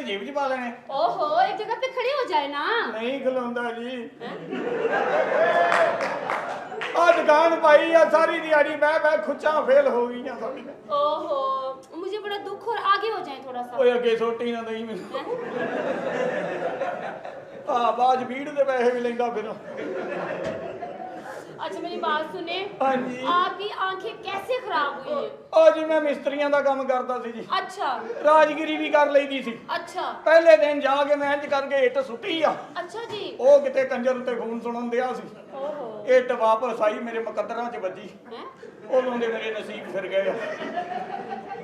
ਦੀ ਜੇਬ 'ਚ ਪਾ ਲੈਣੇ। ओहो एक जगह पे खड़े हो जाए ना। नहीं खलोंदा जी। आ दुकान पाई आ सारी दिहाड़ी बह खुच्चा फेल हो गई साडी। ओहो मुझे बड़ा दुख और आगे हो जाए थोड़ा सा। ओए अगे सोटी ना दई मैनू। आ बाज भीड़ दे पैसे भी लेंदा फिर। अच्छा मेरी बात सुने। हाँ जी। आपकी आंखें कैसे खराब हुई है? जी मैं मिस्त्रियां दा काम करदा सी जी। अच्छा राजगिरी भी कर लईदी सी। अच्छा पहले दिन जाके मैं इंज करके इट सुट्टी आ। अच्छा जी। ओ किते कंजर उत्ते खून सुणन दिया सी। ओहो इट वापस आई मेरे मुकद्दरां च वजी। हैं? उदों दे मेरे नसीब फिर गए।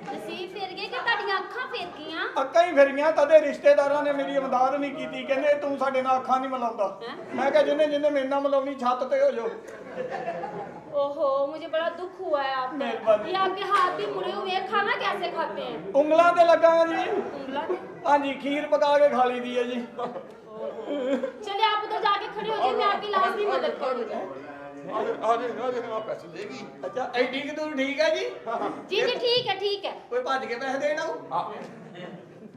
नसीब फिर गए कि ਤੁਹਾਡੀਆਂ ਅੱਖਾਂ ਫਿਰ ਗਈਆਂ? ਅੱਖਾਂ ਹੀ ਫਿਰ ਗਈਆਂ ਤਦੇ ਰਿਸ਼ਤੇਦਾਰਾਂ ਨੇ ਮੇਰੀ ਇਮਦਾਦ ਨਹੀਂ ਕੀਤੀ ਕਹਿੰਦੇ ਤੂੰ ਸਾਡੇ ਨਾਲ ਅੱਖਾਂ ਨਹੀਂ ਮਿਲਾਉਂਦਾ। ਮੈਂ ਕਿਹਾ ਜਿੰਨੇ ਜਿੰਨੇ ਮੇਰੇ ਨਾਲ ਮਿਲਾਉਣੀ ਛੱਤ ਤੇ ਹੋ ਜਾਓ। ओहो मुझे बड़ा दुख हुआ है आपका। मेहरबानी। ये आपके हाथ भी मुड़े हुए हैं, खाना कैसे खाते हैं? ਉਂਗਲਾਂ ਤੇ ਲੱਗਾ ਜੀ। उंगला से? ਹਾਂਜੀ ਖੀਰ ਪਕਾ ਕੇ ਖਾ ਲਈ ਦੀ ਹੈ ਜੀ। चलिए आप उधर जाके खड़े हो जाइए, मैं आपकी लास्ट की मदद करूंगी। पैसे देगी। ਅੱਛਾ ਐਡੀ ਕਿ ਤੂੰ ਠੀਕ ਹੈ ਜੀ। जी जी ठीक है ठीक है। ਕੋਈ ਭੱਜ ਕੇ ਪੈਸੇ ਦੇਣਾ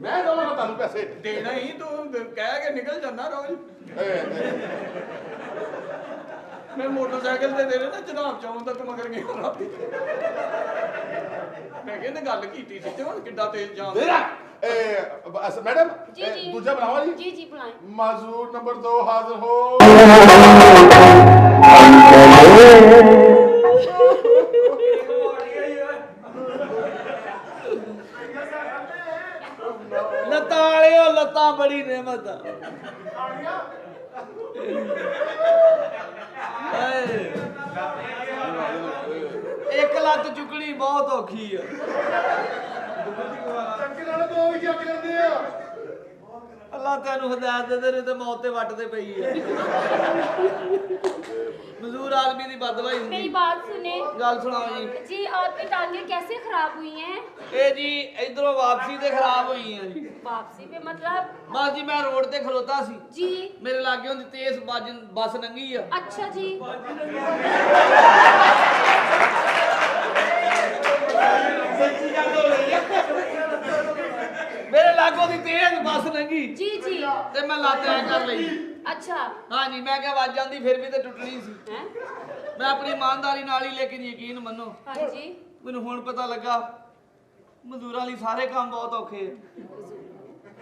मैं दूंगा तुम पैसे। ਦੇਣਾ ਹੀ ਤੂੰ ਕਹਿ ਕੇ ਨਿਕਲ ਜਾਂਦਾ ਰੋਜ਼। ਮੈਂ ਮੋਟਰਸਾਈਕਲ ਤੇ ਦੇ ਰਿਹਾ ਜਨਾਬ ਚੌਂ ਤੱਕ ਮਗਰ ਗਿਆ ਰਾਤੀ। ਮੈਂ ਕਹਿੰਦੇ ਗੱਲ ਕੀਤੀ ਸੀ ਤੇ ਹੁਣ ਕਿੱਡਾ ਤੇਜ਼ ਜਾਮ। मैडम जी जी दूसरा बनावा जी। जी जी बुलाएं। माजूर नंबर 2 हाजिर हो। ਲੱਤਾਂ ਵਾਲਿਓ ਲੱਤਾਂ ਬੜੀ ਨਿਮਤ ਆ। ਇੱਕ ਲੱਤ ਚੁੱਕਣੀ ਬਹੁਤ ਔਖੀ ਆ। ਅੱਲਾ ਤੈਨੂੰ ਹਦਾਇਤ ਦੇ ਦੇ ਤੇ ਮੌਤ ਤੇ ਵੱਟ ਤੇ ਪਈ ਆ। ਮਜ਼ਦੂਰ ਆਦਮੀ ਦੀ ਬਦਦੁਆਈ मेरी ਹੁੰਦੀ। बात सुने। ਗੱਲ ਸੁਣਾਓ ਜੀ। जी आपकी टांगे कैसे खराब हुई हैं? ਇਹ ਜੀ ਇਧਰੋਂ ਵਾਪਸੀ ਤੇ ਖਰਾਬ ਹੋਈ ਆ ਜੀ। वापसी पे मतलब? ਬਸ ਜੀ ਮੈਂ ਰੋਡ ਤੇ ਖਲੋਤਾ ਸੀ। जी ਮੇਰੇ ਲਾਗੇ ਹੁੰਦੀ ਤੇਜ਼ ਬੱਸ ਲੰਘੀ ਆ। अच्छा जी ਮੇਰੇ ਲਾਗੋਂ ਦੀ ਤੇਜ਼ ਬੱਸ ਲੰਘੀ जी जी ਤੇ ਮੈਂ ਲੱਤ ਐ ਕਰ ਲਈ। अच्छा ਹਾਂਜੀ ਮੈਂ ਕਿਹਾ ਵੱਜ ਜਾਂਦੀ ਫਿਰ ਵੀ ਤੇ ਟੁੱਟਣੀ ਸੀ। हैं? ਮੈਂ ਆਪਣੀ ਇਮਾਨਦਾਰੀ ਨਾਲ ਹੀ ਲੇਕਿਨ ਯਕੀਨ ਮੰਨੋ हाँ जी ਮੈਨੂੰ ਹੁਣ ਪਤਾ ਲੱਗਾ ਮਜ਼ਦੂਰਾਂ ਲਈ ਸਾਰੇ ਕੰਮ ਬਹੁਤ ਔਖੇ ਆ।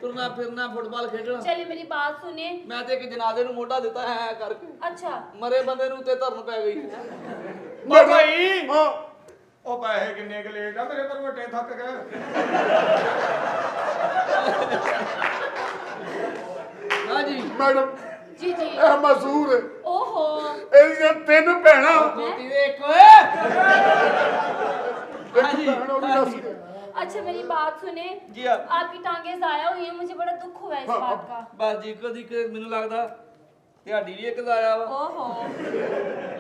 ਤੁਰਨਾ ਫਿਰਨਾ ਫੁੱਟਬਾਲ ਖੇਡਣਾ। चलिए मेरी बात सुने। ਮੈਂ ਤੇ ਇੱਕ ਜਨਾਜ਼ੇ ਨੂੰ ਮੋਢਾ ਦਿੱਤਾ ਐ ਕਰਕੇ अच्छा ਮਰੇ ਬੰਦੇ ਨੂੰ ਤੇ ਧਰਨ ਪੈ ਗਈ। मैडम, ਭਾਈ हाँ ਉਹ ਪੈਸੇ ਕਿੰਨੇ ਕੁ ਲੇਟ ਆ ਮੇਰੇ ਪਰ ਵੱਟੇ ਥੱਕ ਗਏ। ਹਾਂਜੀ मैडम जी जी ਇਹ ਮਜ਼ਦੂਰ ओहो ਇਹਦੀਆਂ 3 ਭੈਣਾਂ ਖੋਤੀ ਵੇਖ ਓਏ। ਇੱਕ ਭੈਣ ਉਹ ਵੀ ਦੱਸ ਦੇ। अच्छा मेरी बात सुने। जी हाँ। आपकी टांगे जाया हुई हैं, मुझे बड़ा दुख हुआ है इस बात का। ਬਸ ਜੀ ਕਦੀ ਮੈਨੂੰ ਲੱਗਦਾ ਤੁਹਾਡੀ ਵੀ ਇੱਕ ਆਇਆ ਵਾ। ओहो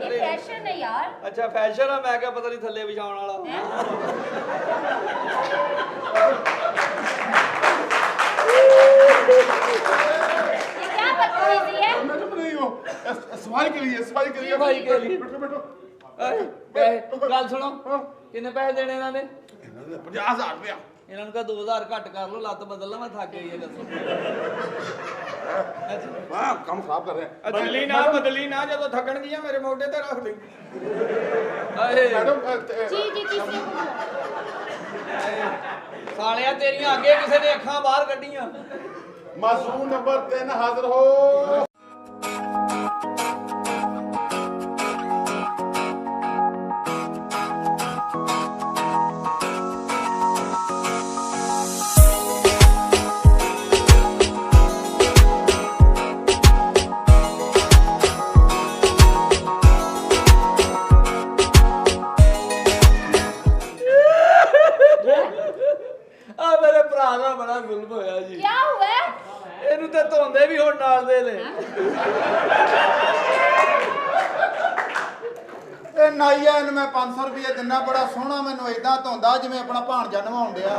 ये फैशन है यार। ਅੱਛਾ ਫੈਸ਼ਨ ਆ ਮੈਂ ਕਿਹਾ ਪਤਾ ਨਹੀਂ ਥੱਲੇ ਵਿਛਾਉਣ ਵਾਲਾ। हैं? ये क्या बदतमीजी है? मैडम नहीं हो सफाई के लिए सफाई के लिए। बैठो बैठो ਪੈਸੇ ਗੱਲ ਸੁਣੋ ਕਿੰਨੇ ਪੈਸੇ ਦੇਣੇ ਇਹਨਾਂ ਨੇ? 50,000 रुपया। ਇਹਨਾਂ ਨੂੰ ਕਹ 2000 ਘੱਟ ਕਰ ਲਓ ਲੱਤ ਬਦਲ ਲਾ ਮੈਂ ਥੱਕ ਗਈ ਹੈ ਦੱਸੋ। हाँ काम खराब कर रहे हैं। ਬਦਲੀ ਨਾ ਜਦੋਂ ਥੱਕਣ ਗਈਆਂ ਮੇਰੇ ਮੋਢੇ ਤੇ ਰੱਖ ਦੇ। ਹਾਏ मैडम जी जी किसी को ਸਾਲਿਆ ਤੇਰੀਆਂ ਅੱਗੇ ਕਿਸੇ ਨੇ ਅੱਖਾਂ ਬਾਹਰ ਕੱਢੀਆਂ। मासूम नंबर 3 हाजिर हो। ਆ ਮੇਰੇ ਭਰਾ ਦਾ ਬੜਾ ਜ਼ੁਲਮ ਹੋਇਆ ਜੀ। क्या हुआ है? ਇਹਨੂੰ ਤੇ ਧੋਂਦੇ ਵੀ ਹੁਣ ਨਾਲ ਦੇ ਨੇ। ਇਹ ਨਾਈਆ ਇਹਨੂੰ ਮੈਂ 500 ਰੁਪਏ ਦਿੰਨਾ ਬੜਾ ਸੋਹਣਾ ਮੈਨੂੰ ਇਦਾਂ ਧੋਂਦਾ ਜਿਵੇਂ ਆਪਣਾ ਭਾਣਜਾ ਨਵਾਉਣ ਡਿਆ।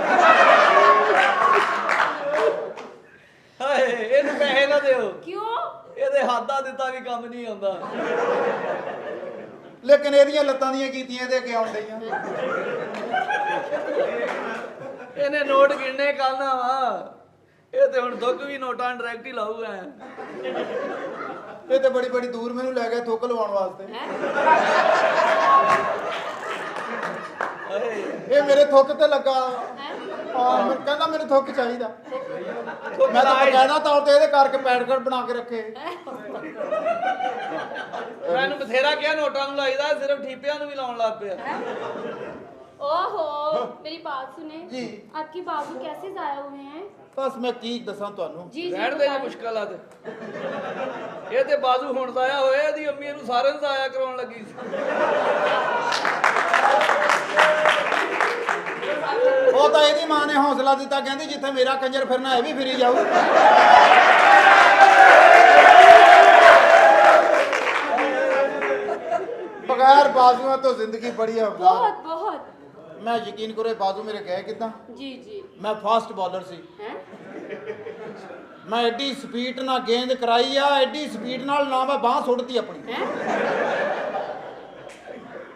ਹਾਏ ਇਹਨੂੰ ਪੈਸੇ ਨਾ ਦਿਓ। क्यों? ਇਹਦੇ ਹੱਥਾਂ ਦਿੱਤਾ ਵੀ ਕੰਮ ਨਹੀਂ ਆਉਂਦਾ। ਲੇਕਿਨ ਇਹਦੀਆਂ ਲੱਤਾਂ ਦੀਆਂ ਕੀਤੀਆਂ ਇਹਦੇ ਕਿ ਆਉਣ ਡਈਆਂ। ਇਹਨੇ ਨੋਟ ਗਿਣਨੇ ਕੱਲ੍ਹ ਨਾ ਵਾ ਇਹ ਤੇ ਹੁਣ ਦੁੱਖ ਵੀ ਨੋਟਾਂ ਡਾਇਰੈਕਟ ਹੀ ਲਾਊਗਾ। ਇਹ ਤੇ ਬੜੀ ਬੜੀ ਦੂਰ ਮੈਨੂੰ ਲੈ ਗਿਆ ਥੁੱਕ ਲਵਾਉਣ ਵਾਸਤੇ। ਇਹ ਮੇਰੇ ਥੁੱਕ ਤੇ ਲੱਗਾ। ਹਾਂ ਮੈਂ ਕਹਿੰਦਾ ਮੈਨੂੰ ਥੁੱਕ ਚਾਹੀਦਾ। ਮੈਂ ਤਾਂ ਬਕਾਇਦਾ ਤੌਰ ਤੇ ਇਹਦੇ ਕਰਕੇ ਪੈਡਕਟ ਬਣਾ ਕੇ ਰੱਖੇ। ਮੈਨੂੰ ਬਥੇਰਾ ਕਿਹਾ ਨੋਟਾਂ ਨੂੰ ਲਾਈਦਾ, ਸਿਰਫ ਠੀਪਿਆਂ ਨੂੰ ਵੀ ਲਾਉਣ ਲੱਗ ਪਿਆ। ओहो मेरी बात सुने जी। आपके बाबू कैसे जाया हुए हैं? ਬਸ ਮੈਂ ਕੀ ਦੱਸਾਂ ਤੁਹਾਨੂੰ। जी जी ਰਹਿਣ ਦੇ ਜੇ बताइए। ਮੁਸ਼ਕਲ ਆ ਤੇ ਇਹ ਤੇ ਬਾਜ਼ੂ ਹੁਣ ਜ਼ਾਇਆ ਹੋਇਆ, ਇਹਦੀ ਅੰਮੀ ਨੂੰ ਸਾਰਿਆਂ ਨੂੰ ਜ਼ਾਇਆ ਕਰਾਉਣ ਲੱਗੀ ਸੀ। ਉਹ ਤਾਂ ਇਹਦੀ ਮਾਂ ਨੇ ਹੌਸਲਾ ਦਿੱਤਾ, ਕਹਿੰਦੀ ਜਿੱਥੇ ਮੇਰਾ ਕੰਜਰ ਫਿਰਨਾ ਇਹ ਵੀ ਫਿਰੀ ਜਾਊ। ਬਗੈਰ ਬਾਜ਼ੂਆਂ ਤੋਂ ਜ਼ਿੰਦਗੀ ਬੜੀ ਹੈ। बहुत बहुत ਮੈਂ ਯਕੀਨ ਕਰੋ ਇਹ ਬਾਜ਼ੂ ਮੇਰੇ ਗਏ ਕਿੱਦਾਂ। जी जी ਮੈਂ ਫਾਸਟ ਬੋਲਰ ਸੀ। हैं? ਮੈਂ ਐਡੀ ਸਪੀਡ ਨਾਲ ਗੇਂਦ ਕਰਾਈ ਆ, ਐਡੀ ਸਪੀਡ ਨਾਲ ਨਾ ਮੈਂ ਬਾਹ ਸੁੱਟਦੀ ਆਪਣੀ। हैं?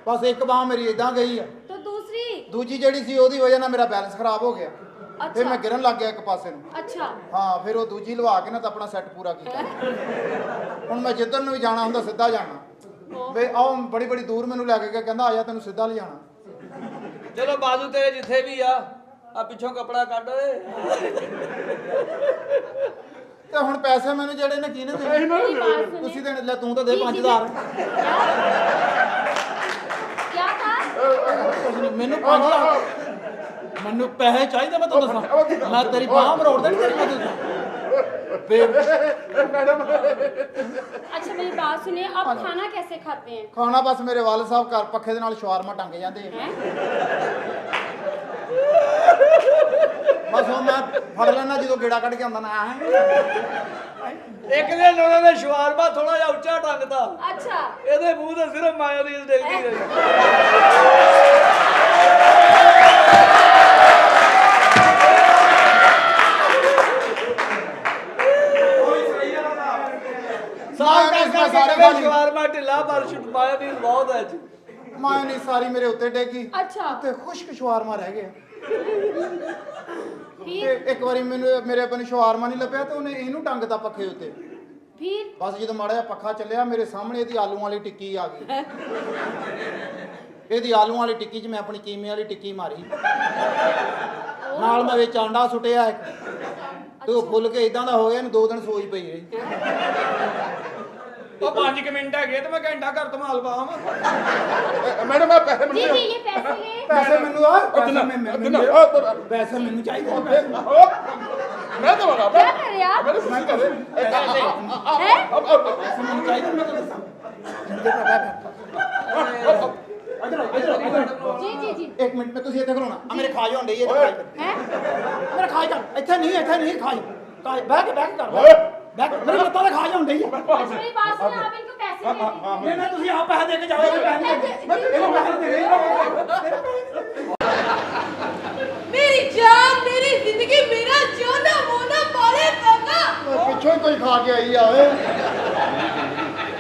ਬਸ ਇੱਕ ਬਾਹ ਮੇਰੀ ਇਦਾਂ ਗਈ ਆ, तो दूसरी ਦੂਜੀ ਜਿਹੜੀ ਸੀ ਉਹਦੀ ਵਜ੍ਹਾ ਨਾਲ ਮੇਰਾ ਬੈਲੈਂਸ ਖਰਾਬ ਹੋ ਗਿਆ। ਫਿਰ अच्छा ਮੈਂ ਗਿਰਨ ਲੱਗ ਗਿਆ ਇੱਕ ਪਾਸੇ ਨੂੰ। अच्छा ਹਾਂ ਫਿਰ ਉਹ ਦੂਜੀ ਲਵਾ ਕੇ ਨਾ ਤਾਂ ਆਪਣਾ ਸੈੱਟ ਪੂਰਾ ਕੀਤਾ। ਹੁਣ ਮੈਂ ਜਿੱਧਰ ਨੂੰ ਵੀ ਜਾਣਾ ਹੁੰਦਾ ਸਿੱਧਾ ਜਾਣਾ। ਵੇ ਆਹ ਬੜੀ ਬੜੀ ਦੂਰ ਮੈਨੂੰ ਲੈ ਕੇ ਗਿਆ, ਕਹਿੰਦਾ ਆ ਜਾ ਤੈਨੂੰ ਸਿੱਧਾ ਲਿਜਾਣਾ। ਚਲੋ ਬਾਜ਼ੂ ਤੇਰੇ ਜਿੱਥੇ ਵੀ ਆ ਪਿੱਛੋਂ ਕਪੜਾ ਕੱਢ ਓਏ। ਤੇ ਹੁਣ ਪੈਸੇ ਮੈਨੂੰ ਜਿਹੜੇ ਨੇ ਕਿਹਨੇ ਦੇਣੇ? मेरी बात सुने ਤੁਸੀਂ ਦੇਣੇ ਲੈ, ਤੂੰ ਤਾਂ ਦੇ जी, जी, 5000। क्या था? ਕੁਛ ਨਹੀਂ, ਮੈਨੂੰ 5000 ਮੈਨੂੰ ਪੈਸੇ ਚਾਹੀਦੇ। ਮੈਂ ਤੁਹਾਨੂੰ ਦੱਸਾਂ ਮੈਂ ਤੇਰੀ ਬਾਹ ਮਰੋੜ ਦੇਣੀ ਤੇਰੀ। ਮੈਂ ਦੱਸਾਂ अच्छा मेरी बात सुनिए, आप खाना कैसे खाते हैं? ਖਾਣਾ ਬਸ ਮੇਰੇ ਵਾਲ ਸਾਹਿਬ ਘਰ ਪੱਖੇ ਦੇ ਨਾਲ ਸ਼ਵਾਰਮਾ ਟੰਗੇ ਜਾਂਦੇ ਆ। हैं? ਬਸ ਉਹ ਮੈਂ ਫੜ ਲੈਣਾ ਜਦੋਂ ਗੇੜਾ ਕੱਢ ਕੇ ਆਉਂਦਾ ਨਾ। ਇੱਕ ਦਿਨ ਉਹਨਾਂ ਨੇ ਸ਼ਵਾਰਮਾ ਥੋੜਾ ਜਿਹਾ ਉੱਚਾ ਟੰਗਤਾ, अच्छा ਇਹਦੇ ਮੂੰਹ ਤੇ ਸਿਰਫ ਮਾਇਓਨੀਜ਼ ਡਿੱਗਦੀ ਰਹੀ। ਸਾਰੇ ਸ਼ਵਾਰਮਾ ਢਿੱਲਾ ਪਰ ਮਾਇਓਨੀਜ਼ ਬਹੁਤ ਹੈ ਜੀ। ਮਾਇਓਨੀਜ਼ ਸਾਰੀ ਮੇਰੇ ਉੱਤੇ ਡੇਗੀ अच्छा ਤੇ ਖੁਸ਼ਕ ਸ਼ਵਾਰਮਾ ਰਹਿ ਗਿਆ। ਤੇ फिर ਇੱਕ ਵਾਰੀ ਮੈਨੂੰ ਮੇਰੇ ਆਪਣੇ ਸ਼ਵਾਰਮਾ ਨਹੀਂ ਲੱਭਿਆ ਤੇ ਉਹਨੇ ਇਹਨੂੰ ਟੰਗਤਾ ਪੱਖੇ ਉੱਤੇ। फिर ਬਸ ਜਦੋਂ ਮਾੜਾ ਜਿਹਾ ਪੱਖਾ ਚੱਲਿਆ ਮੇਰੇ ਸਾਹਮਣੇ ਇਹਦੀ ਆਲੂਆਂ ਵਾਲੀ ਟਿੱਕੀ ਆ ਗਈ। ਇਹਦੀ ਆਲੂਆਂ ਵਾਲੀ ਟਿੱਕੀ 'ਚ ਮੈਂ ਆਪਣੀ ਕੀਮੇ ਵਾਲੀ ਟਿੱਕੀ ਮਾਰੀ। ਨਾਲ ਮੈਂ ਵਿੱਚ ਆਂਡਾ ਸੁੱਟਿਆ ਇੱਕ ਤੇ ਉਹ ਫੁੱਲ ਕੇ ਇਦਾਂ ਦਾ ਹੋ ਗਿਆ, ਇਹਨੂੰ 2 ਦਿਨ ਸੋਈ ਪਈ ਰਹੀ। ਉਹ 5 ਮਿੰਟ ਹੈਗੇ ਤੇ ਮੈਂ ਘੰਟਾ ਘਰ ਧਮਾਲ ਪਾਵਾਂ। ਮੈਡਮ ਆ ਪੈਸੇ जी जी ये पैसे ले। ਪੈਸੇ ਮੈਨੂੰ ਆ ਪੈਸੇ ਮੈਨੂੰ ਚਾਹੀਦੇ। ਮੈਂ ਦਵਾਂਗਾ। क्या कर रहे हैं आप? ਮੈਂ ਕਰੇ हैं? ਪੈਸੇ ਮੈਨੂੰ ਚਾਹੀਦੇ। ਮੈਂ ਤਾਂ ਦੱਸਾਂ जी जी जी ਇੱਕ ਮਿੰਟ ਮੈਂ ਤੁਸੀਂ ਇੱਥੇ ਖਲੋਣਾ ਆ ਮੇਰੇ ਖਾਜ ਹੋਣ ਡਈ ਇਹ हैं? ਮੇਰਾ ਖਾਜ ਕਰ ਇੱਥੇ ਨਹੀਂ ਖਾਜ ਬਹਿ ਕੇ ਕਰ ਬਹਿ ਕੇ ਮੇਰੇ ਲੱਤਾਂ ਦਾ ਖਾਜ ਹੋਣ ਡਈ ਆ। अच्छा मेरी बात सुनिए, आप इनको पैसे दे दीजिए। ਨਹੀਂ ਤੁਸੀਂ ਆਪ ਪੈਸੇ ਦੇ ਕੇ ਜਾਓ। ਇਹਨੂੰ ਪੈਸੇ ਦੇ मेरी जान मेरी जिंदगी मेरा जोना मोना पाले पाका ਪਿੱਛੋਂ ਹੀ ਕੋਈ ਖਾ ਕੇ ਆਈ ਆ ਓਏ।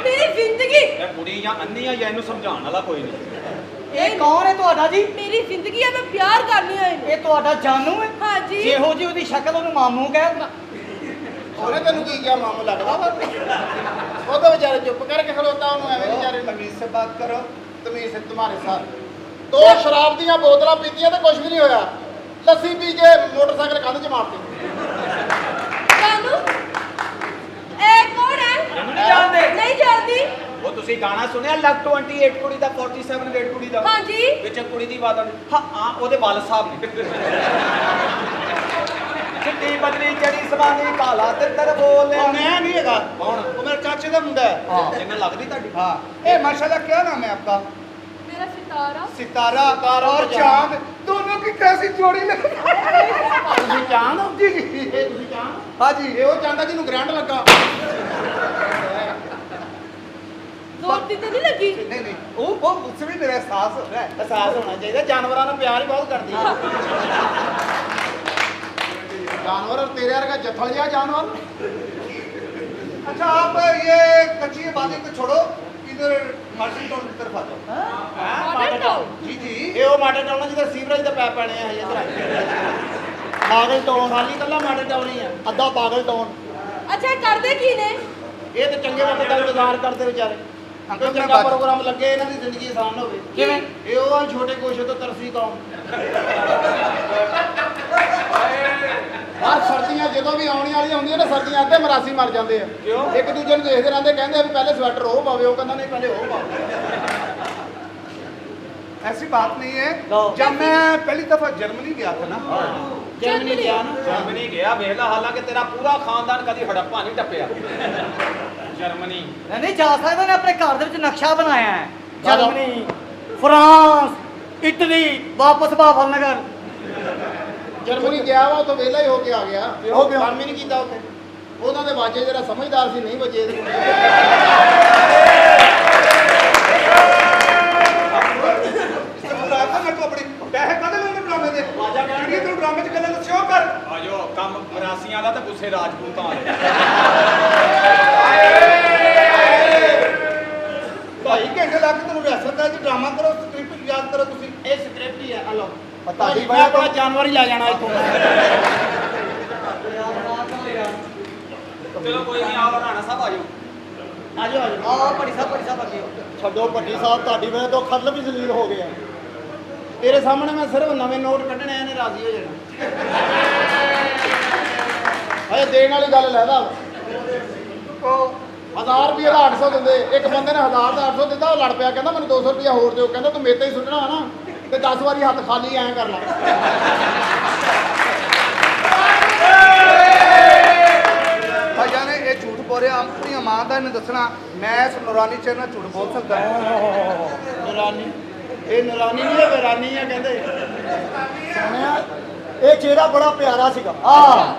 मेरी जिंदगी ਇਹ ਕੁੜੀ ਜਾਂ ਅੰਨੀ ਆ ਜਾਂ ਇਹਨੂੰ ਸਮਝਾਉਣ ਵਾਲਾ ਕੋਈ ਨਹੀਂ। ਇਹ ਕੌਣ ਹੈ ਤੁਹਾਡਾ ਜੀ? मेरी जिंदगी है मैं प्यार करनी है ਇਹ ਤੁਹਾਡਾ ਜਾਨੂ ਹੈ? हाँ जी ਜਿਹੋ ਜੀ ਉਹਦੀ ਸ਼ਕਲ ਉਹਨੂੰ ਮਾਮੂ ਕਹਿ। ਉਹਨੇ ਤੈਨੂੰ ਕੀ ਕਿਹਾ ਮਾਮੂ ਲੱਗਦਾ ਵਾ? ਉਹ ਤਾਂ ਵਿਚਾਰੇ ਚੁੱਪ ਕਰਕੇ ਖਲੋਤਾ, ਉਹਨੂੰ ਐਵੇਂ ਵਿਚਾਰੇ ਤਮੀਜ਼ ਸੇ ਬਾਤ ਕਰੋ। ਤਮੀਜ਼ ਸੇ ਤੁਹਾਡੇ ਸਾਥ 2 ਸ਼ਰਾਬ ਦੀਆਂ ਬੋਤਲਾਂ ਪੀਤੀਆਂ ਤੇ ਕੁਝ ਵੀ ਨਹੀਂ ਹੋਇਆ। ਲੱਸੀ ਪੀ ਕੇ ਮੋਟਰਸਾਈਕਲ ਕੰਧ 'ਚ ਮਾਰਤੇ। जानू ए कौन है? ਇਹਨੂੰ ਨਹੀਂ ਜਾਣਦੇ? नहीं जानती। ਉਹ ਤੁਸੀਂ ਗਾਣਾ ਸੁਣਿਆ ਲੱਗ 28 ਕੁੜੀ ਦਾ 47 ਵੇਟ ਕੁੜੀ ਦਾ? हाँ जी ਵਿੱਚ ਕੁੜੀ ਦੀ ਆਵਾਜ਼ ਆਉਂਦੀ ਹਾਂ ਉਹਦੇ ਵਾਲ ਸਾਹਿਬ ਨੇ। ਚਿੱਟੀ ਬਦਲੀ ਚੜੀ ਸਵਾਨੀ ਕਾਲਾ ਤਿੱਤਰ ਬੋਲਿਆ। ਮੈਂ ਨਹੀਂ ਹੈਗਾ। ਕੌਣ? ਉਹ ਮੇਰੇ ਚਾਚੇ ਦਾ ਮੁੰਡਾ ਹੈ। ਹਾਂ ਜਿੰਨਾ ਲੱਗਦੀ ਤੁਹਾਡੀ। हाँ ए माशाल्लाह क्या नाम है आपका? मेरा सितारा सितारा और चांद दोनों की कैसी जोड़ी लगी? ਤੁਸੀਂ ਚਾਂਦ ਹੋ ਜੀ? ਇਹ ਤੁਸੀਂ ਚਾਂਦ? हाँ जी ਇਹ ਉਹ ਚਾਂਦਾ ਜਿਹਨੂੰ ਗ੍ਰੈਂਡ ਲੱਗਾ। जोड़ती तो नहीं लगी। नहीं नहीं वो मुझसे भी मेरा एहसास हो रहा है। एहसास होना चाहिए। जानवरों ने प्यार ही बहुत करती है। जानवर और तेरे वर्गा जथल या जानवर। अच्छा आप ये कच्ची बातें को छोड़ो, इधर मार्टिन टाउन की तरफ आ जाओ। मॉडर्न टाउन जी जी ये वो मार्टिन टाउन है जिधर सीवरेज का पैप पड़े हैं इधर। ਪਾਗਲ ਟਾਊਨ ਖਾਲੀ ਕੱਲਾ ਮਾਡਲ ਟਾਊਨ ਹੀ ਆ ਅੱਧਾ ਪਾਗਲ ਟਾਊਨ ਅੱਛਾ ਇਹ ਕਰਦੇ ਕੀ ਨੇ? ਇਹ ਤੇ ਚੰਗੇ ਵਕਤ ਦਾ ਇੰਤਜ਼ਾਰ ਕਰਦੇ ਵਿਚਾਰੇ ਅੰਕਲ ਚੰਗਾ ਪ੍ਰੋਗਰਾਮ ਲੱਗੇ ਇਹਨਾਂ ਦੀ ਜ਼ਿੰਦਗੀ ਆਸਾਨ ਹੋਵੇ ਕਿਵੇਂ? ਇਹ ਉਹ ਆ ਛੋਟੇ ਕੋਸ਼ੇ ਤੋਂ ਤਰਸੀ ਕੌਮ ਹਰ ਸਰਦੀਆਂ ਜਦੋਂ ਵੀ ਆਉਣੀ ਵਾਲੀਆਂ ਹੁੰਦੀਆਂ ਨੇ ਸਰਦੀਆਂ ਅੱਧੇ ਮਰਾਸੀ ਮਰ ਜਾਂਦੇ ਆ ਕਿਉਂ? ਇੱਕ ਦੂਜੇ ਨੂੰ ਦੇਖਦੇ ਰਹਿੰਦੇ ਕਹਿੰਦੇ ਆ ਵੀ ਪਹਿਲੇ ਸਵੈਟਰ ਉਹ ਪਾਵੇ ਉਹ ਕਹਿੰਦਾ ਨਹੀਂ ਪਹਿਲੇ ਉਹ ਪਾਵੇ ऐसी बात नहीं है तो- जब मैं पहली दफा जर्मनी गया था ना ਜਰਮਨੀ ਗਿਆ ਨਾ ਜਰਮਨੀ ਗਿਆ ਵੇਖ ਲੈ ਹਾਲਾਂਕਿ ਤੇਰਾ ਪੂਰਾ ਖਾਨਦਾਨ ਕਦੀ ਹੜੱਪਾ ਨਹੀਂ ਟੱਪਿਆ ਜਰਮਨੀ ਨਹੀਂ ਜਾ ਸਕਦਾ ਨੇ ਆਪਣੇ ਘਰ ਦੇ ਵਿੱਚ ਨਕਸ਼ਾ ਬਣਾਇਆ ਹੈ ਜਰਮਨੀ ਫਰਾਂਸ ਇਟਲੀ ਵਾਪਸ ਬਾਵਲ ਨਗਰ ਜਰਮਨੀ ਗਿਆ ਵਾ ਉੱਥੋਂ ਵਿਹਲਾ ਹੀ ਹੋ ਕੇ ਆ ਗਿਆ ਉਹ ਕੰਮ ਹੀ ਨਹੀਂ ਕੀਤਾ ਉੱਥੇ ਉਹਨਾਂ ਦੇ ਵਾਜੇ ਜਿਹੜਾ ਸਮਝਦਾਰ ਸੀ ਨਹੀਂ ਵੱਜੇ ਇਹਦੇ मेरे को अपने पैसे कद लेने ड्रामे दे ਜਿਹੜੀ ਤੂੰ ਡਰਾਮੇ 'ਚ ਗੱਲਾਂ ਦੱਸਿਓ ਕਰ ਆਜੋ ਕੰਮ ਮਰਾਸੀਆਂ ਦਾ ਤੇ ਗੁੱਸੇ ਰਾਜਪੂਤਾਂ ਵਾਲੇ ਭਾਈ ਘੰਟੇ ਲੱਗ ਕੇ ਤੈਨੂੰ ਰਿਹਰਸਲ ਕਰ ਡਰਾਮਾ ਕਰੋ ਸਕ੍ਰਿਪਟ ਯਾਦ ਕਰੋ ਤੁਸੀਂ ਇਹ ਸਕ੍ਰਿਪਟ ਹੀ ਹੈ ਆ ਲਓ ਤੁਹਾਡੀ ਮੈਂ ਆਪਣਾ ਜਾਨਵਰ ਹੀ ਲੈ ਜਾਣਾ ਇੱਥੋਂ ਚਲੋ ਕੋਈ ਨਹੀਂ ਆਓ ਰਾਣਾ ਸਾਹਿਬ ਆਜੋ ਆਜੋ ਆਜੋ ਆ ਪੜੀ ਸਾਹਿਬ ਅੱਗੇ ਆਓ। ਛੱਡੋ ਭੱਟੀ ਸਾਹਿਬ ਤੁਹਾਡੀ ਵਜ੍ਹਾ ਤੋਂ ਖਤਲ ਵੀ ਜ਼ਲੀਲ ਹੋ ਗਿਆ ਤੇਰੇ ਸਾਹਮਣੇ ਮੈਂ ਸਿਰਫ ਨਵੇਂ ਨੋਟ ਕੱਢਣੇ ਇਹਨੇ ਰਾਜ਼ੀ ਹੋ ਜਾਣਾ ਹਏ ਦੇਣ ਵਾਲੀ ਗੱਲ ਲੈਦਾ ਉਹ 1000 ਰੁਪਏ ਦਾ 800 ਦਿੰਦੇ ਇੱਕ ਬੰਦੇ ਨੇ 1000 ਦਾ 800 ਦਿੱਤਾ ਉਹ ਲੜ ਪਿਆ ਕਹਿੰਦਾ ਮੈਨੂੰ 200 ਰੁਪਏ ਹੋਰ ਦਿਓ ਕਹਿੰਦਾ ਤੂੰ ਮੇਰੇ ਤੇ ਹੀ ਸੁੱਟਣਾ ਨਾ ਤੇ 10 ਵਾਰੀ ਹੱਥ ਖਾਲੀ ਐਂ ਕਰ ਲੈ ਭਾਈਆਂ ਨੇ ਇਹ ਝੂਠ ਬੋਲਿਆ ਆਪਣੀ ਮਾਂ ਦਾ ਇਹਨੇ ਦੱਸਣਾ ਮੈਂ ਇਸ ਨੂਰਾਨੀ ਚਿਹਰੇ ਨਾਲ ਝੂਠ ਬੋਲ ਸਕਦਾ ਨੂਰਾਨੀ ਇਹ ਨੂਰਾਨੀ ਨਹੀਂ ਇਹ ਵੈਰਾਨੀ ਆ ਕਹਿੰਦੇ ਸੁਣਿਆ ਇਹ ਚਿਹਰਾ ਬੜਾ ਪਿਆਰਾ ਸੀਗਾ ਆ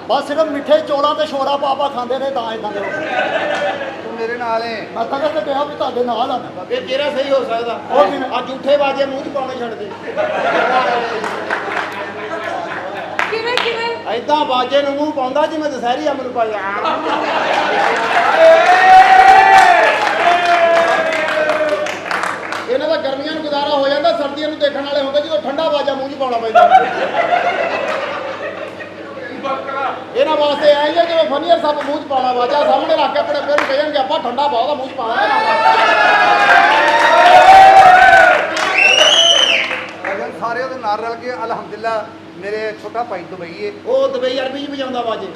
ਬਸ ਸਿਰਫ ਮਿੱਠੇ ਚੌਲਾਂ ਤੇ ਛੋੜਾ ਪਾਪਾ ਖਾਂਦੇ ਨੇ ਤਾਂ ਇਦਾਂ ਦੇ ਤੂੰ ਮੇਰੇ ਨਾਲ ਹੈ ਮੈਂ ਤਾਂ ਕਹਿੰਦਾ ਕਿਹਾ ਵੀ ਤੁਹਾਡੇ ਨਾਲ ਆ ਮੈਂ ਇਹ ਚਿਹਰਾ ਸਹੀ ਹੋ ਸਕਦਾ ਉਹ ਕਿਵੇਂ? ਆ ਝੂਠੇ ਬਾਜੇ ਮੂੰਹ 'ਚ ਪਾਉਣੇ ਛੱਡ ਦੇ ਕਿਵੇਂ ਕਿਵੇਂ? ਐਦਾਂ ਬਾਜੇ ਨੂੰ ਮੂੰਹ ਪਾਉਂਦਾ ਜਿਵੇਂ ਦਸਹਿਰੀ ਅੰਬ ਨੂੰ ਪਾਇਆ ਇਹਨਾਂ ਦਾ ਗਰਮੀਆਂ ਨੂੰ ਗੁਜ਼ਾਰਾ ਹੋ ਜਾਂਦਾ ਸਰਦੀਆਂ ਨੂੰ ਦੇਖਣ ਵਾਲੇ ਹੁੰਦੇ ਜਦੋਂ ਠੰਡਾ ਬਾਜਾ ਮੂੰਹ 'ਚ ਪਾਉਣਾ ਪੈਂਦਾ ਇਹਨਾਂ ਵਾਸਤੇ ਐਂ ਹੀ ਆ ਜਿਵੇਂ ਫਨੀਅਰ ਸੱਪ ਮੂੰਹ 'ਚ ਪਾਉਣਾ ਬਾਜਾ ਸਾਹਮਣੇ ਰੱਖ ਕੇ ਆਪਣੇ ਪਿਓ ਨੂੰ ਕਹਿਣਗੇ ਆਪਾਂ ਠੰਡਾ ਬਹੁਤ ਮੂੰਹ 'ਚ ਪਾਉਣਾ ਭਾਈਆਂ ਸਾਰੇ ਉਹਦੇ ਨਾਲ ਰਲ ਕੇ ਅਲਹਮਦੁਲਿਲਾ ਮੇਰੇ ਛੋਟਾ ਭਾਈ ਦੁਬਈ ਹੈ ਉਹ ਦੁਬਈ ਅਰਬੀ 'ਚ ਵਜਾਉਂਦਾ ਬਾਜੇ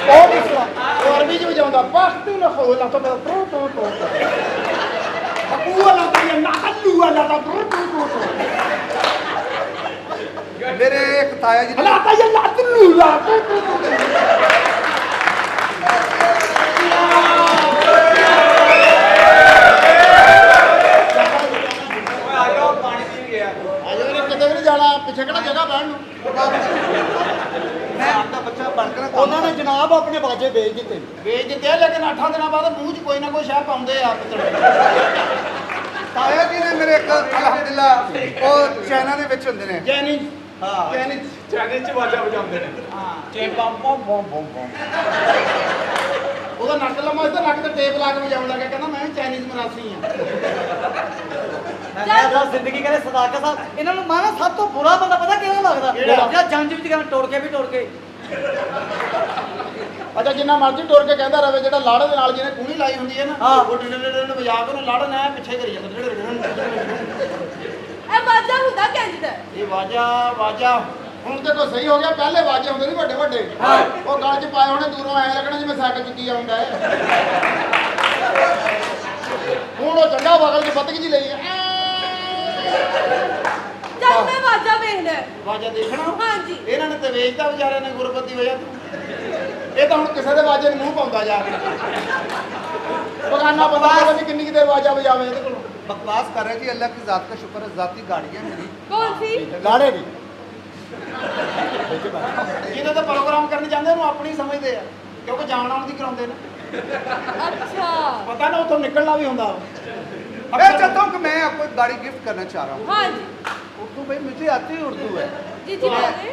ਉਹ ਨਹੀਂ ਸੁਣਾ ਉਹ ਅਰਬੀ 'ਚ ਵਜਾਉਂਦਾ ਪਾਖਤੂ ਨਾ ਖੋਲਾ ਤਾਂ ਮੈਂ ਟੋ ਟੋ ਟੋ ਅਕੂਆ ਲਾ ਤੇ ਨਾ ਅੱਲੂ ਵਾਲਾ ਤਾਂ ਟੋ ਟੋ ਟੋ ਮੇਰੇ ਇੱਕ ਤਾਇਆ ਜੀ ਹਲਾ ਤਾਂ ਇਹ ਲੱਤ ਨੂੰ ਲਾ ਟੋ ਟੋ ਟੋ ਓਏ ਆਜੋ ਪਾਣੀ ਪੀ ਗਿਆ ਆਜੋ ਨੇ ਕਿਤੇ ਵੀ ਨਹੀਂ ਜਾਣਾ ਪਿੱਛੇ ਕਿਹੜਾ ਜਗ੍ਹਾ ਬਹਿਣ ਨੂੰ ਮੈਂ ਆਪਦਾ ਬੱਚਾ ਬਣ ਕੇ ਨਾ ਕੰਮ ਉਹਨਾਂ ਨੇ ਜਨਾਬ ਆਪਣੇ ਬਾਜੇ ਵੇਚ ਦਿੱਤੇ ਵੇਚ ਦਿੱਤੇ ਆ, ਲੇਕਿਨ 8 ਦਿਨਾਂ ਬਾਅਦ ਮੂੰਹ 'ਚ ਕੋਈ ਨਾ ਕੋਈ ਸ਼ੈ ਪਾਉਂਦੇ ਆ ਪਿੱਤਲ ਤਾਇਆ ਜੀ ਨੇ ਮੇਰੇ ਇੱਕ ਅਲਹਮਦੁਲਿਲਾ ਉਹ ਚਾਈਨਾ ਦੇ ਵਿੱਚ ਹੁੰਦੇ ਨੇ ਜੈਨੀ ਹਾਂ ਚਾਈਨੇ ਚ ਵਾਜਾ ਵਜਾਉਂਦੇ ਨੇ ਚੇਪਾਂ ਪੋਂ ਪੋਂ ਪੋਂ ਪੋਂ ਉਹਦਾ ਨੱਕ ਲੰਮਾ ਸੀ ਤੇ ਨੱਕ ਤੇ ਟੇਪ ਲਾ ਕੇ ਵਜਾਉਣ ਲੱਗਾ ਕਹਿੰਦਾ ਮੈਂ ਵੀ ਚਾਈਨੀਜ਼ ਮਰਾਸੀ ਆ ਮੈਂ ਤਾਂ ਜ਼ਿੰਦਗੀ ਕਹਿੰਦੇ ਸਦਾਕਤ ਸਾਹਿਬ ਇਹਨਾਂ ਨੂੰ ਮਾਨਾ ਸਭ ਤੋਂ ਬੁਰਾ ਬੰਦਾ ਪਤਾ ਕਿਹੜਾ ਲੱਗਦਾ ਕਿਹੜਾ? ਜਾਂ ਜੰਜ ਵਿੱਚ ਕਿਵੇਂ ਟੁਰ ਕੇ ਵੀ ਟੁਰ ਕੇ ਅੱਛਾ ਜਿੰਨਾ ਮਰਜ਼ੀ ਟੁਰ ਕੇ ਕਹਿੰਦਾ ਰਵੇ ਜਿਹੜਾ ਲਾੜੇ ਦੇ ਨਾਲ ਜਿਹਨੇ ਕੂਣੀ ਲਾਈ ਹੁੰਦੀ ਹੈ ਨਾ ਹਾਂ। ਉਹ ਡਿੱਡ ਵਜਾ ਕੇ ਉਹਨੂੰ ਲਾੜ ਨਾ ਪਿੱਛੇ ਕਰੀ ਜਾਂਦਾ ਇਹ ਬਾਜਾ ਹੁੰਦਾ ਕਿੰਜ ਦਾ? ਇਹ ਵਾਜਾ ਹੁਣ ਤੇ ਕੋਈ ਸਹੀ ਹੋ ਗਿਆ ਪਹਿਲੇ ਵਾਜੇ ਹੁੰਦੇ ਸੀ ਵੱਡੇ ਵੱਡੇ ਉਹ ਗਲ 'ਚ ਪਾਏ ਹੋਣੇ ਦੂਰੋਂ ਐ ਲੱਗਣਾ ਜਿਵੇਂ ਸਾਈਕਲ ਚੁੱਕੀ ਆਉਂਦਾ ਹੈ ਹੁਣ ਉਹ ਚੰਗਾ ਬਗਲ 'ਚ ਬੱਤਕ ਜੀ ਲਈ ਐ ਚੱਲ ਮੈਂ ਬਾਜਾ ਵੇਖਣਾ ਹੈ। ਵਾਜਾ ਦੇਖਣਾ ਹਾਂਜੀ। ਇਹਨਾਂ ਨੇ ਤੇ ਵੇਚਦਾ ਵਿਚਾਰਿਆਂ ਨੇ ਗੁਰਬਤ ਦੀ ਵਜ੍ਹਾ ਤੋਂ ਇਹ ਤਾਂ ਹੁਣ ਕਿਸੇ ਦੇ ਵਾਜੇ ਨੂੰ ਮੂੰਹ ਪਾਉਂਦਾ ਜਾ ਕੇ ਬਗਾਨਾ ਬੰਦਾ ਪਤਾ ਨਹੀਂ ਕਿੰਨੀ ਕਿਤੇ ਵਾਜਾ ਵਜਾਵੇ ਇਹਦੇ ਕੋਲ बकवास कर रहे जी अल्लाह की जात का शुक्र है जाती गाड़ी है मेरी ਕੌਣ ਸੀ? ਲਾੜੇ ਦੀ ਜਿਹਦੇ ਤੇ ਪ੍ਰੋਗਰਾਮ ਕਰਨ ਜਾਂਦੇ ਉਹਨੂੰ ਆਪਣੀ ਸਮਝਦੇ ਆ ਕਿਉਂਕਿ ਜਾਣ ਆਉਣ ਦੀ ਕਰਾਉਂਦੇ ਨੇ ਅੱਛਾ ਪਤਾ ਨਾ ਉੱਥੋਂ ਨਿਕਲਣਾ ਵੀ ਹੁੰਦਾ मैं चाहता हूँ कि मैं आपको एक गाड़ी गिफ्ट करना चाह रहा हूँ हाँ जी उर्दू भाई मुझे आती है उर्दू है जी जी बोलिए।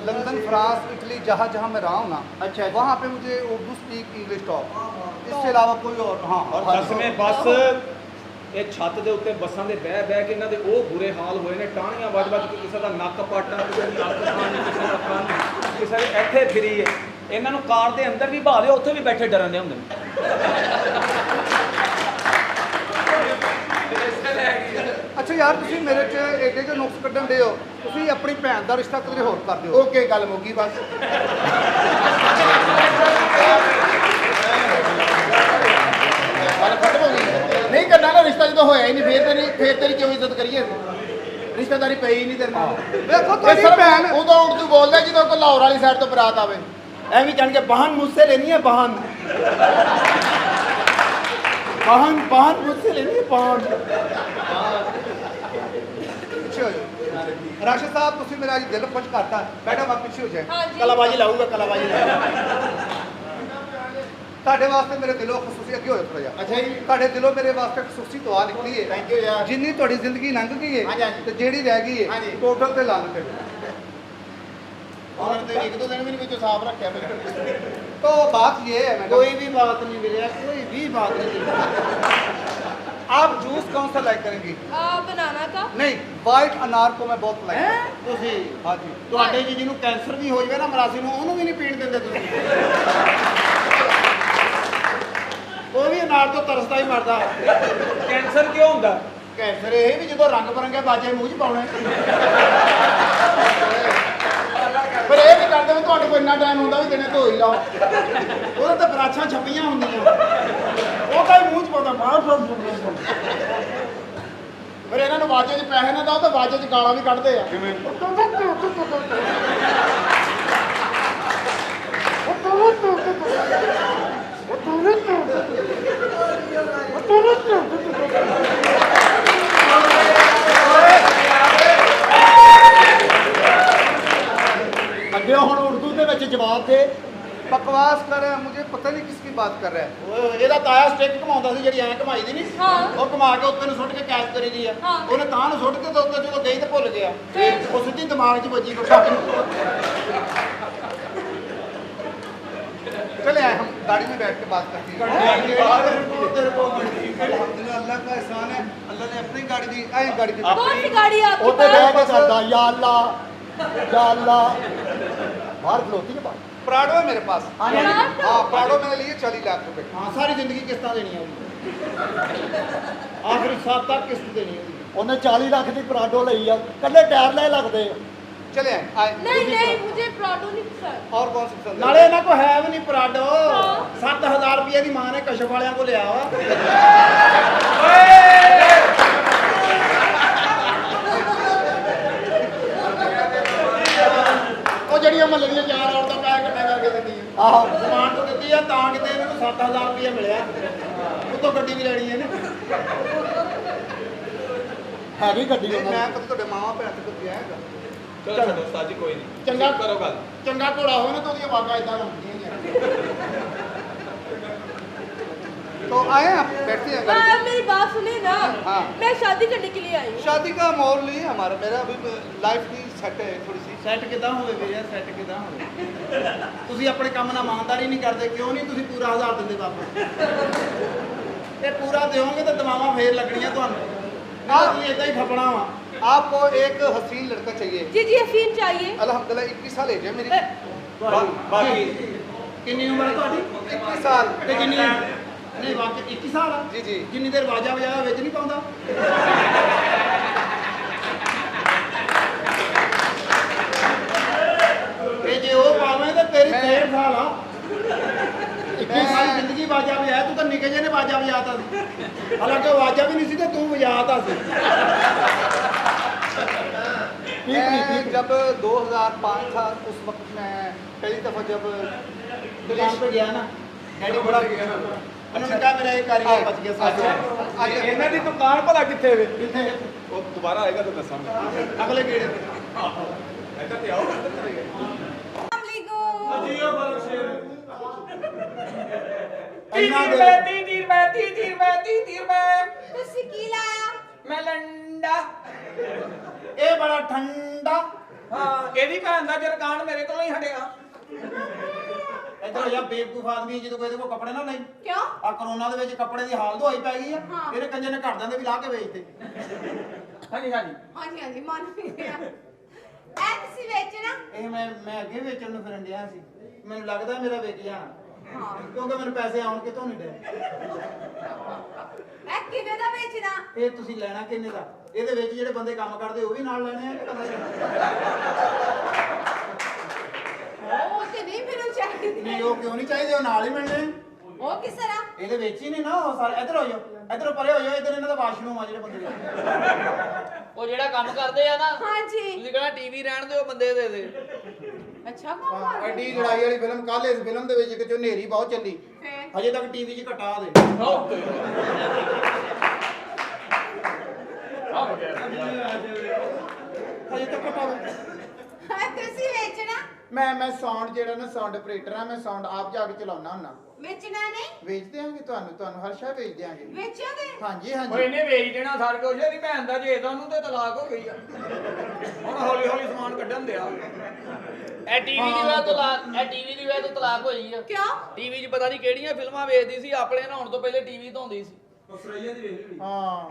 लंदन फ्रांस इटली जहाँ जहाँ मैं रहा हूँ ना अच्छा। वहाँ पे मुझे उर्दू स्पीक इंग्लिश टॉक इसके अलावा कोई और हाँ और बस में बस ਇਹ ਛੱਤ ਦੇ ਉੱਤੇ ਬੱਸਾਂ ਦੇ ਬਹਿ ਕੇ ਇਹਨਾਂ ਦੇ ਉਹ ਬੁਰੇ ਹਾਲ ਹੋਏ ਨੇ, ਟਾਹਣੀਆਂ ਵੱਜ ਕੇ ਕਿਸੇ ਦਾ ਨੱਕ ਪਾਟਾ, ਕਿਸੇ ਦੀ ਅੱਖ ਖਾਣੀ, ਕਿਸੇ ਦਾ ਕੰਨ, ਕਿਸੇ ਦੇ ਇੱਥੇ ਫਿਰੀ ਹੈ। ਇਹਨਾਂ ਨੂੰ ਕਾਰ ਦੇ ਅੰਦਰ ਵੀ ਬਹਾ ਲਿਓ, ਉੱਥੇ ਵੀ ਬੈਠੇ ਡਰਨ ਦੇ ਹੁੰਦੇ ਨੇ। ਅੱਛਾ ਯਾਰ, ਤੁਸੀਂ ਮੇਰੇ 'ਚ ਏਡੇ ਜਿਹੇ ਨੁਕਸ ਕੱਢਣ ਦੇ ਹੋ। ਤੁਸੀਂ ਆਪਣੀ ਭੈਣ ਦਾ ਰਿਸ਼ਤਾ ਕਿਤੇ ਹੋਰ ਕਰ ਦਿਓ। ਓਕੇ, ਗੱਲ ਮੁੱਕੀ ਬਸ। ਗੱਲ ਖਤਮ ਹੋ ਗਈ। ਨਹੀਂ ਕਰਨਾ ਨਾ ਰਿਸ਼ਤਾ, ਜਦੋਂ ਹੋਇਆ ਹੀ ਨਹੀਂ ਫੇਰ ਤੇਰੀ ਕਿਉਂ ਇੱਜ਼ਤ ਕਰੀਏ? ਰਿਸ਼ਤੇਦਾਰੀ ਪਈ ਹੀ ਨਹੀਂ ਤੇਰੇ ਨਾਲ। ਵੇਖੋ ਤੁਹਾਡੀ ਭੈਣ ਉਦੋਂ ਉਰਦੂ ਬੋਲਦਾ ਜਦੋਂ ਕੋਈ ਲਾਹੌਰ ਵਾਲੀ ਸਾਈਡ ਤੋਂ ਬਰਾਤ ਆਵੇ। ਐਵੇਂ ਕਹਿਣਗੇ ਬਹਨ ਮੁਝਸੇ ਲੈਣੀ ਹੈ, ਬਹਨ ਮੁਝਸੇ ਲੈਣੀ ਹੈ, ਬਹਨ। ਪਿੱਛੇ ਹੋ ਜਾਓ। ਰਾਸ਼ਦ ਸਾਹਿਬ, ਤੁਸੀਂ ਮੇਰਾ ਅੱਜ ਦਿਲ ਖੁਸ਼ ਕਰਤਾ। ਮੈਡਮ ਆਪ ਪਿੱਛੇ ਹੋ ਜਾਏ। हाँ जी ਕਲਾਬਾਜੀ ਲਾਊਗਾ, ਕਲਾਬਾਜੀ ਲਾਊਗਾ। ਤੁਹਾਡੇ ਵਾਸਤੇ ਮੇਰੇ ਦਿਲੋਂ ਖਸੂਸੀ ਅੱਗੇ ਹੋਏ ਥੋੜਾ ਜਿਹਾ। ਅੱਛਾ ਜੀ। ਤੁਹਾਡੇ ਦਿਲੋਂ ਮੇਰੇ ਵਾਸਤੇ ਖਸੂਸੀ ਦੁਆ ਨਿਕਲੀ ਹੈ। ਥੈਂਕ ਯੂ ਯਾਰ। ਜਿੰਨੀ ਤੁਹਾਡੀ ਜ਼ਿੰਦਗੀ ਲੰਘ ਗਈ ਹਾਂਜੀ, ਹੈ ਹਾਂਜੀ। ਤੇ ਜਿਹੜੀ ਰਹਿ ਗਈ ਹੈ ਹਾਂਜੀ। ਟੋਟਲ ਤੇ ਲੰਘ ਤੇ ਉਹਨਾਂ ਨੇ ਇੱਕ ਦੋ ਦਿਨ ਵੀ ਨਹੀਂ ਵਿੱਚੋਂ ਸਾਫ਼ ਰੱਖਿਆ ਮੇਰੇ। तो बात ये है मैडम, कोई भी बात नहीं मिले, कोई भी बात नहीं। आप जूस कौन सा लाइक करेंगी? बनाना का नहीं, वाइट अनार को मैं बहुत लाइक हैं ਤੁਸੀਂ हाँ जी। ਤੁਹਾਡੇ ਜੀ ਜਿਹਨੂੰ ਕੈਂਸਰ ਵੀ ਹੋ ਜਾਵੇ ਨਾ ਮਰਾਸੀ ਨੂੰ, ਉਹਨੂੰ ਵੀ ਨਹੀਂ ਪੀਣ ਦਿੰਦੇ ਤੁਸੀਂ। ਉਹ ਵੀ ਅਨਾਰ ਤੋਂ ਤਰਸਦਾ ਹੀ ਮਰਦਾ। ਕੈਂਸਰ ਕਿਉਂ ਹੁੰਦਾ? ਕੈਂਸਰ ਇਹ ਵੀ ਜਦੋਂ ਰੰਗ ਬਰੰਗੇ ਬਾਜੇ ਮੂੰਹ 'ਚ ਪਾਉਣੇ। ਪਰ ਇਹ ਵੀ ਕਰਦੇ ਵੀ ਤੁਹਾਡੇ ਕੋਲ ਇੰਨਾ ਟਾਈਮ ਹੁੰਦਾ ਵੀ ਦਿਨੇ ਧੋ ਹੀ ਲਾਓ। ਉਹਦੇ ਤਾਂ ਬਰਾਛਾਂ ਛਪੀਆਂ ਹੁੰਦੀਆਂ, ਉਹ ਤਾਂ ਹੀ ਮੂੰਹ 'ਚ ਪਾਉਂਦਾ ਬਾਹਰ। ਫਿਰ ਇਹਨਾਂ ਨੂੰ ਬਾਜੇ 'ਚ ਪੈਸੇ ਨਾ ਦਿਓ ਤਾਂ ਬਾਜੇ 'ਚ ਗਾਲਾਂ ਵੀ ਕੱਢਦੇ ਆ। ਅੱਗੇ ਹੁਣ ਉਰਦੂ ਦੇ ਵਿੱਚ ਜਵਾਬ ਦੇ। बकवास कर रहे हैं, मुझे पता नहीं किसकी बात कर रहे हैं। ਓਏ ਇਹਦਾ ਤਾਇਆ ਸਟਿਕ ਘਮਾਉਂਦਾ ਸੀ, ਜਿਹੜੀ ਐਂ ਘਮਾਈ ਦੀ ਨਹੀਂ। ਹਾਂ। ਉਹ ਘਮਾ ਕੇ ਉੱਤੇ ਨੂੰ ਸੁੱਟ ਕੇ ਕੈਚ ਕਰੀ ਦੀ ਆ। ਹਾਂ। ਉਹਨੇ ਤਾਂ ਨੂੰ ਸੁੱਟ ਕੇ ਤੇ ਉੱਤੇ ਜਦੋਂ ਗਈ ਤੇ ਭੁੱਲ ਗਿਆ। ਫਿਰ? ਉਹ ਸਿੱਧੀ ਦਿਮਾਗ 'ਚ ਵੱਜੀ ਕੁਛ। चले आए, हम गाड़ी में बैठ के बात करते हैं। अल्हम्दुलिल्लाह, अल्लाह का एहसान है, अल्लाह ने अपनी गाड़ी दी। आए गाड़ी में कौन सी गाड़ी है आपके ਉੱਤੇ ਬਹਿ ਕੇ पास ਕਰਦਾ ਯਾ ਅੱਲਾ ਯਾ ਅੱਲਾ। ਬਾਹਰ ਖਲੋਤੀ ਹੈ ਬਾਹਰ। प्राडो है मेरे पास। प्राडो? हाँ, प्राडो मैंने लिए 40 लाख रुपए। ਹਾਂ, ਸਾਰੀ ਜ਼ਿੰਦਗੀ ਕਿਸ਼ਤਾਂ ਦੇਣੀਆਂ ਉਹਨੂੰ। ਆਖਰੀ ਸਾਲ ਤੱਕ ਕਿਸ਼ਤ ਦੇਣੀ ਉਹਦੀ। ਉਹਨੇ 40 ਲੱਖ ਦੀ ਪਰਾਡੋ ਲਈ ਆ, ਕੱਲੇ ਟਾਇਰ ਲੈ ਲੱਗਦੇ ਆ। चले आए, आए। नहीं नहीं मुझे प्राडो नहीं पसंद और कौन सी पसंद है? ਨਾਲੇ ਇਹਨਾਂ ਕੋ ਹੈ ਵੀ ਨਹੀਂ ਪਰਾਡੋ। ਹਾਂ। 7000 ਰੁਪਏ ਦੀ ਮਾਂ ਨੇ ਕਸ਼ਫ ਵਾਲਿਆਂ ਕੋ ਲਿਆ ਵਾ। ਉਹ ਜਿਹੜੀਆਂ ਮਹੱਲੇ ਦੀਆਂ ਚਾਰ ਔਰਤਾਂ ਪੈਸੇ ਇਕੱਠੇ ਕਰਕੇ ਦਿੰਦੀਆਂ। ਆਹੋ, ਸਮਾਨ ਤੋਂ ਦਿੱਤੀ ਆ ਤਾਂ ਕਿਤੇ ਇਹਨਾਂ ਨੂੰ 7000 ਰੁਪਏ ਮਿਲਿਆ। ਉਤੋਂ ਗੱਡੀ ਵੀ ਲੈਣੀ ਇਹਨੇ। ਹੈਗੀ ਗੱਡੀ नहीं, ਉਹਨਾਂ मैं ਦੀ। कभी ਤੁਹਾਡੇ ਮਾਵਾ ਭੈਣ ਤੇ ਕੁਝ ਆਏਗਾ। ਚਲੋ ਛੱਡੋ ਉਸਤਾਦ ਜੀ, ਕੋਈ ਨਹੀਂ। ਚੰਗਾ ਕਰੋ ਗੱਲ। ਚੰਗਾ ਘੋੜਾ ਹੋਵੇ ਨਾ ਤਾਂ ਉਹਦੀਆਂ ਆਵਾਜ਼ਾਂ ਇਦਾਂ ਹੁੰਦੀਆਂ। तो आए आप, बैठते हैं गाड़ी आप मेरी बात सुने ना हाँ। मैं शादी करने के लिए आई हूँ शादी का माहौल नहीं है हमारा, मेरा अभी लाइफ की सेट है थोड़ी सी। ਸੈੱਟ ਕਿਦਾਂ ਹੋਵੇ ਵੀਰੇ, ਸੈੱਟ ਕਿਦਾਂ ਹੋਵੇ? ਤੁਸੀਂ ਆਪਣੇ ਕੰਮ ਨਾਲ ਇਮਾਨਦਾਰੀ ਨਹੀਂ ਕਰਦੇ, ਕਿਉਂ ਨਹੀਂ ਤੁਸੀਂ ਪੂਰਾ 1000 ਦਿੰਦੇ ਵਾਪਸ? ਇਹ ਪੂਰਾ ਦਿਓਗੇ ਤਾਂ ਦਵਾਵਾਂ ਫੇਰ ਲੱਗਣੀਆਂ ਤੁਹਾਨੂੰ। ਨਹੀਂ ਤਾਂ ਤੁਸੀਂ ਇਦਾਂ ਹੀ ਖਪਣਾ ਵਾ। आपको एक हसीन लड़का चाहिए। जी जी अफीम चाहिए अल्हम्दुलिल्लाह 21 साल एज है मेरी। ਬਾਕੀ ਕਿੰਨੀ ਉਮਰ ਹੈ ਤੁਹਾਡੀ? 21 साल। ਤੇ ਕਿੰਨੀ? ਨਹੀਂ ਵਾਕਈ 21 ਸਾਲ ਆ। जी जी। ਜਿੰਨੀ ਦੇਰ ਵਾਜਾ ਵਜਾਇਆ ਵਿੱਚ ਨਹੀਂ ਪਾਉਂਦਾ। ਇਹ ਜੇ ਉਹ ਪਾਵੇਂ ਤਾਂ ਤੇਰੀ 1.5 ਸਾਲ ਆ। 21 ਸਾਲ ਜ਼ਿੰਦਗੀ ਵਾਜਾ ਵਜਾਇਆ, ਤੂੰ ਤਾਂ ਨਿੱਕੇ ਜਿਹੇ ਨੇ ਵਾਜਾ ਵਜਾਤਾ ਸੀ। ਹਾਲਾਂਕਿ ਉਹ ਵਾਜਾ ਵੀ ਨਹੀਂ ਸੀ ਤੇ ਤੂੰ ਵਜਾਤਾ ਸੀ। मैं जब 2005 था उस वक्त मैं पहली दफा जब ਦੁਕਾਨ ਤੇ ਗਿਆ ਨਾ, ਡੈਡੀ ਬੜਾ ਗਿਆ। ਉਹਨਾਂ ਨੇ ਕਿਹਾ ਮੇਰਾ ਇਹ ਕਾਰੀਗਰ ਬਚ ਗਿਆ ਸਾਥ। आज ਇਹਨਾਂ ਦੀ ਦੁਕਾਨ ਭਲਾ ਕਿੱਥੇ ਵੇ? ਕਿੱਥੇ? ਉਹ ਦੁਬਾਰਾ ਆਏਗਾ ਤਾਂ ਦੱਸਾਂਗੇ। ਅਗਲੇ ਗੇੜੇ ਤੇ। ਇੱਧਰ ਤੇ ਆਓ, ਇੱਧਰ ਚਲੇ ਗਏ। ਤੁਸੀਂ ਕੀ ਲਾਇਆ ਮੈਂ ਲੰਡਾ। ਇਹ ਬੜਾ ਠੰਡਾ। ਹਾਂ, ਇਹਦੀ ਭੈਣ ਦਾ ਜਰਕਾਨ ਮੇਰੇ ਕੋਲੋਂ ਹੀ ਹਟਿਆ। ਇੱਧਰ ਹੋ ਜਾ ਬੇਵਕੂਫ ਆਦਮੀ ਜਦੋਂ ਕੋਈ ਇਹਦੇ ਕੋਲ ਕੱਪੜੇ ਨਾ ਨਹੀਂ ਕਿਉਂ? ਆ ਕਰੋਨਾ ਦੇ ਵਿੱਚ ਕੱਪੜੇ ਦੀ ਹਾਲਤ ਹੋਈ ਪੈ ਗਈ ਆ ਹਾਂ। ਇਹਦੇ ਕੰਜਰ ਨੇ ਘਰਦਿਆਂ ਦੇ ਵੀ ਲਾ ਕੇ ਵੇਚਦੇ ਹਾਂਜੀ ਹਾਂਜੀ ਹਾਂਜੀ ਮੰਨ ਵੀ ਗਿਆ। ਇਹ ਤੁਸੀਂ ਵੇਚਣਾ? ਇਹ ਮੈਂ ਅੱਗੇ ਵੇਚਣ ਨੂੰ ਫਿਰਨ ਡਿਆ ਸੀ ਮੈਨੂੰ ਲੱਗਦਾ ਮੇਰਾ ਵਿਕ ਜਾਣਾ ਹਾਂ। ਕਿਉਂਕਿ ਮੈਨੂੰ ਪੈਸੇ ਆਉਣ ਕਿਤੋਂ ਨਹੀਂ ਡੇ ਇਹ ਕਿਵੇਂ ਦਾ ਵੇਚਣਾ? ਇਹ ਤੁਸੀਂ ਲੈਣਾ ਕਿੰਨੇ ਦਾ ਇਹਦੇ ਵਿੱਚ ਜਿਹੜੇ ਬੰਦੇ ਕੰਮ ਕਰਦੇ ਉਹ ਵੀ ਨਾਲ ਲੈਣੇ ਆ ਕਿ ਇਕੱਲਾ ਲੈਣਾ? ਉਹ ਤੇ ਨਹੀਂ ਮੈਨੂੰ ਚਾਹੀਦੀ। ਨਹੀਂ ਉਹ ਕਿਉਂ ਨਹੀਂ ਚਾਹੀਦੇ ਉਹ ਨਾਲ ਹੀ ਮਿਲਣੇ ਉਹ ਕਿਸ ਤਰ੍ਹਾਂ? ਇਹਦੇ ਵਿੱਚ ਹੀ ਨਹੀਂ ਨਾ ਉਹ ਸਾਰੇ ਇੱਧਰ ਹੋ ਜਾਓ ਇੱਧਰੋਂ ਪਰੇ ਹੋ ਜਾਓ ਇੱਧਰ ਇਹਨਾਂ ਦਾ ਵਾਸ਼ਰੂਮ ਆ ਜਿਹੜੇ ਬੰਦੇ ਦੇ ਉਹ ਜਿਹੜਾ ਕੰਮ ਕਰਦੇ ਆ ਨਾ ਹਾਂਜੀ। ਤੁਸੀਂ ਕਹਣਾ ਟੀਵੀ ਰਹਿਣ ਦਿਓ ਬੰਦੇ ਦੇ ਦੇ। ਅੱਛਾ ਕੰਮ ਹਾਂ ਕਰ। ਐਡੀ ਲੜਾਈ ਵਾਲੀ ਫਿਲਮ ਕੱਲ ਇਸ ਫਿਲਮ ਦੇ ਵਿੱਚ ਇੱਕ ਚੋਂ ਹਨੇਰੀ ਬਹੁਤ ਚੱਲੀ ਫੇਰ? ਹਜੇ ਤੱਕ ਟੀਵੀ 'ਚ ਘਟਾ ਦੇ ਹਜੇ ਤੱਕ ਘਟਾ ਦੇ ਤੁਸੀਂ ਵੇਚਣਾ? ਮੈਂ ਸਾਊਂਡ ਜਿਹੜਾ ਨਾ ਸਾਊਂਡ ਆਪਰੇਟਰ ਆ ਮੈਂ ਸਾਊਂਡ ਆਪ ਜਾ ਕੇ ਚਲਾਉਣਾ ਹੁੰਨਾ ਵੇਚਣਾ ਨਹੀਂ? ਵੇਚ ਦਿਆਂਗੇ ਤੁਹਾਨੂੰ ਹਰ ਸ਼ੈ ਵੇਚ ਦਿਆਂਗੇ ਵੇਚੋਗੇ? ਹਾਂਜੀ ਉਹ ਹਾਂਜੀ ਇਹਨੇ ਵੇਚ ਦੇਣਾ ਸਾਰ ਕੁਝ ਇਹਦੀ ਭੈਣ ਦਾ ਜੇ ਤੁਹਾਨੂੰ ਤੇ ਤਲਾਕ ਹੋ ਗਈ ਆ ਹੁਣ ਹੌਲੀ ਹੌਲੀ ਸਮਾਨ ਕੱਢਣ ਦਿਆ ਇਹ ਟੀਵੀ ਦੀ ਵਜ੍ਹਾ ਤੋਂ ਤਲਾਕ ਹੋਈ ਆ। ਕਿਉਂ? ਟੀਵੀ 'ਚ ਪਤਾ ਨਹੀਂ ਕਿਹੜੀਆਂ ਫਿਲਮਾਂ ਵੇਖਦੀ ਸੀ ਆਪਣੇ ਨਹਾਉਣ ਤੋਂ ਪਹਿਲੇ ਟੀਵੀ ਧੋਂਦੀ ਸੀ। ਹਾਂ